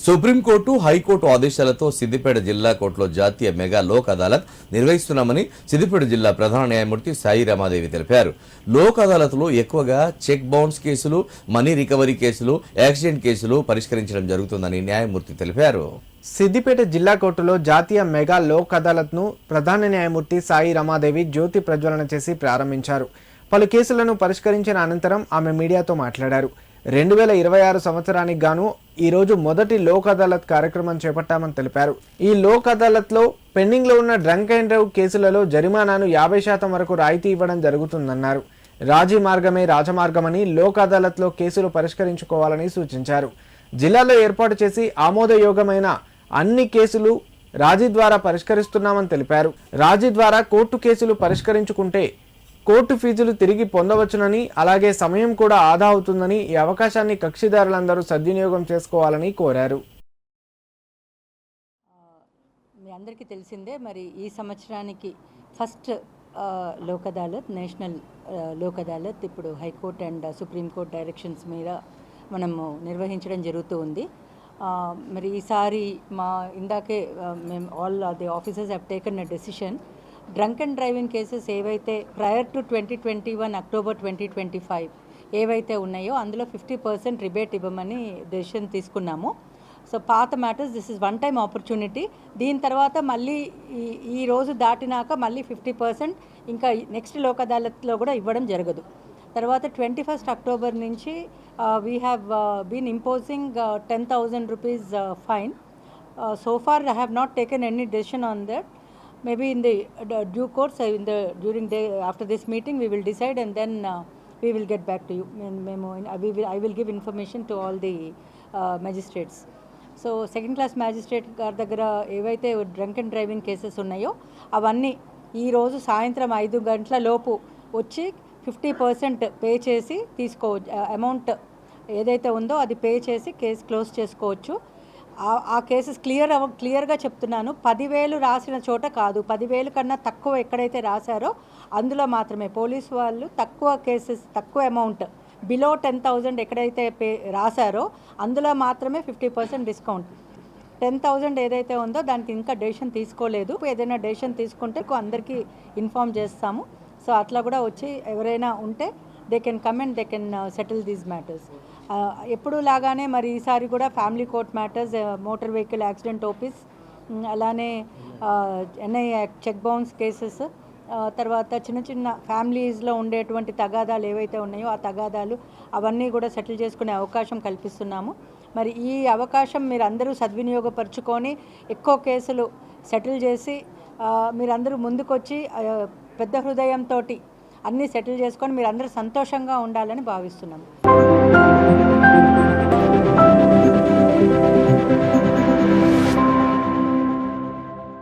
Supreme court high court ఆదేశాలతో సిద్దిపేట జిల్లా కోర్టులో జాతీయ మెగా లోక్ అదాలత్ నిర్వహిస్తున్నామని సిద్దిపేట జిల్లా ప్రధాన న్యాయమూర్తి సాయి రమాదేవి తెలిపారు. లోక్ అదాలత్లో ఎక్కువగా చెక్ బౌన్స్ కేసులు, మనీ రికవరీ కేసులు, యాక్సిడెంట్ కేసులు పరిష్కరించడం జరుగుతుందని న్యాయమూర్తి తెలిపారు. సిద్దిపేట జిల్లా కోర్టులో జాతీయ మెగా లోక్ అదాలత్ను ప్రధాన న్యాయమూర్తి సాయి రమాదేవి జ్యోతి ప్రజ్వలన చేసి ప్రారంభించారు. పలు కేసులను పరిష్కరించిన అనంతరం ఆమె మీడియాతో మాట్లాడారు. 2026 సంవత్సరానికి గాను ఈరోజు మొదటి లోక్ అదాలత్ కార్యక్రమం చేపట్టామని తెలిపారు. ఈ లోక్ అదాలత్లో పెండింగ్లో ఉన్న డ్రంక్ అండ్ డ్రైవ్ కేసులలో జరిమానాను 50% వరకు రాయితీ ఇవ్వడం జరుగుతుందన్నారు. రాజీ మార్గమే రాజమార్గమని లోక్ అదాలత్లో కేసులు పరిష్కరించుకోవాలని సూచించారు. జిల్లాలో ఏర్పాటు చేసి ఆమోదయోగమైన అన్ని కేసులు రాజీ ద్వారా పరిష్కరిస్తున్నామని తెలిపారు. రాజీ ద్వారా కోర్టు కేసులు పరిష్కరించుకుంటే కోర్టు ఫీజులు తిరిగి పొందవచ్చునని, అలాగే సమయం కూడా ఆదా అవుతుందని, ఈ అవకాశాన్ని కక్షిదారులందరూ సద్వినియోగం చేసుకోవాలని కోరారు. మీ అందరికీ తెలిసిందే, మరి ఈ సంవత్సరానికి ఫస్ట్ లోక్ అదాలత్, నేషనల్ లోక్ అదాలత్ ఇప్పుడు హైకోర్టు అండ్ సుప్రీంకోర్టు డైరెక్షన్స్ మీద మనము నిర్వహించడం జరుగుతూ ఉంది. మరి ఈసారి ఇందాకే మేము all the officers have taken a decision. Drunk and driving cases ఏవైతే ప్రయర్ టు 2021 అక్టోబర్ 2025 ఏవైతే ఉన్నాయో అందులో 50% రిబేట్ ఇవ్వమని డెసిషన్ తీసుకున్నాము. సో పాత matters, this is one time opportunity. దీని తర్వాత మళ్ళీ ఈ రోజు దాటినాక మళ్ళీ 50% ఇంకా నెక్స్ట్ లోక్ అదాలత్లో కూడా ఇవ్వడం జరగదు. తర్వాత 21 అక్టోబర్ నుంచి we have been imposing 10,000 rupees fine. So far I have not taken any decision on that. Maybe in the due course, after this meeting, we will decide and then we will get back to you. I will give information to all the magistrates. So second class magistrate గారి దగ్గర ఏవైతే drunk and driving cases ఉన్నాయో అవన్నీ ఈరోజు సాయంత్రం 5 గంటల లోపు వచ్చి 50% పే చేసి తీసుకోవచ్చు. అమౌంట్ ఏదైతే ఉందో అది పే చేసి కేసు క్లోజ్ చేసుకోవచ్చు. ఆ కేసెస్ క్లియర్గా చెప్తున్నాను. 10,000 రాసిన చోట కాదు, 10,000 కన్నా తక్కువ ఎక్కడైతే రాశారో అందులో మాత్రమే పోలీసు వాళ్ళు తక్కువ కేసెస్, తక్కువ అమౌంట్ బిలో 10,000 ఎక్కడైతే రాశారో అందులో మాత్రమే 50% డిస్కౌంట్. 10,000 ఏదైతే ఉందో దానికి ఇంకా డెసిషన్ తీసుకోలేదు. ఏదైనా డెసిషన్ తీసుకుంటే అందరికీ ఇన్ఫామ్ చేస్తాము. సో అట్లా కూడా వచ్చి ఎవరైనా ఉంటే they can come and they can settle these matters. ఎప్పుడు లాగానే మరి ఈసారి కూడా family court matters, motor vehicle accident OPs, అలానే ఎన్ఐ చెక్ బౌన్స్ కేసెస్, తర్వాత చిన్న చిన్న ఫ్యామిలీస్లో ఉండేటువంటి తగాదాలు ఏవైతే ఉన్నాయో ఆ తగాదాలు అవన్నీ కూడా సెటిల్ చేసుకునే అవకాశం కల్పిస్తున్నాము. మరి ఈ అవకాశం మీరందరూ సద్వినియోగపరుచుకొని ఎక్కువ కేసులు సెటిల్ చేసి మీరందరూ ముందుకొచ్చి పెద్ద హృదయంతో అన్నీ సెటిల్ చేసుకొని మీరందరూ సంతోషంగా ఉండాలని భావిస్తున్నాము.